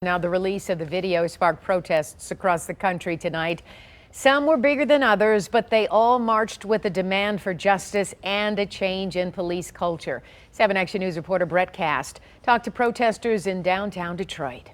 Now, the release of the video sparked protests across the country tonight. Some were bigger than others, but they all marched with a demand for justice and a change in police culture. 7 Action News reporter Brett Cast talked to protesters in downtown Detroit.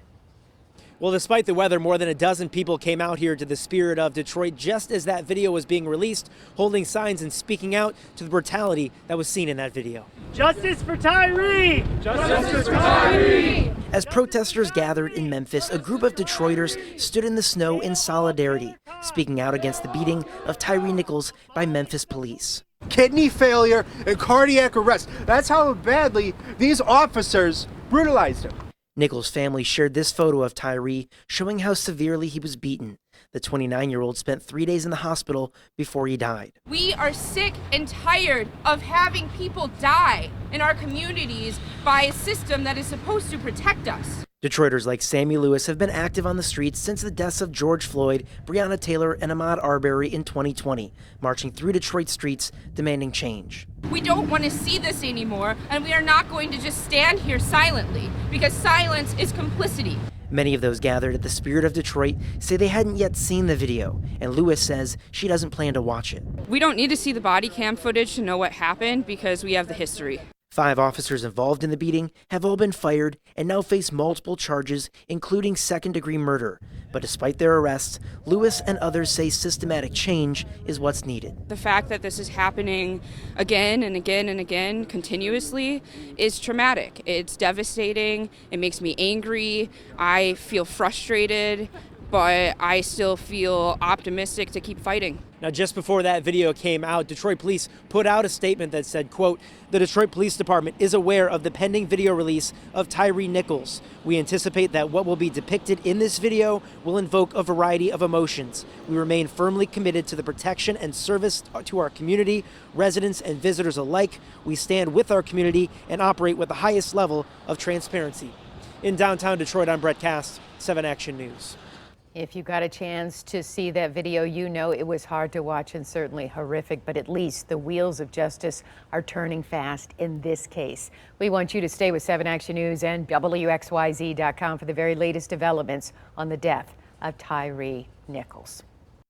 Well, despite the weather, more than a dozen people came out here to the Spirit of Detroit just as that video was being released, holding signs and speaking out to the brutality that was seen in that video. Justice for Tyre! Justice for Tyre! As protesters gathered in Memphis, a group of Detroiters stood in the snow in solidarity, speaking out against the beating of Tyre Nichols by Memphis police. Kidney failure and cardiac arrest. That's how badly these officers brutalized him. Nichols' family shared this photo of Tyre, showing how severely he was beaten. The 29-year-old spent 3 days in the hospital before he died. We are sick and tired of having people die in our communities by a system that is supposed to protect us. Detroiters like Sammy Lewis have been active on the streets since the deaths of George Floyd, Breonna Taylor, and Ahmaud Arbery in 2020, marching through Detroit streets demanding change. We don't want to see this anymore, and we are not going to just stand here silently, because silence is complicity. Many of those gathered at the Spirit of Detroit say they hadn't yet seen the video, and Lewis says she doesn't plan to watch it. We don't need to see the body cam footage to know what happened because we have the history. 5 officers involved in the beating have all been fired and now face multiple charges, including second-degree murder. But despite their arrests, Lewis and others say systematic change is what's needed. The fact that this is happening again and again and again continuously is traumatic. It's devastating. It makes me angry. I feel frustrated, but I still feel optimistic to keep fighting. Now, just before that video came out, Detroit police put out a statement that said, quote, "The Detroit Police Department is aware of the pending video release of Tyre Nichols. We anticipate that what will be depicted in this video will invoke a variety of emotions. We remain firmly committed to the protection and service to our community, residents and visitors alike. We stand with our community and operate with the highest level of transparency." In downtown Detroit, I'm Brett Cast, 7 Action News. If you got a chance to see that video, you know it was hard to watch and certainly horrific, but at least the wheels of justice are turning fast in this case. We want you to stay with 7 Action News and WXYZ.com for the very latest developments on the death of Tyre Nichols.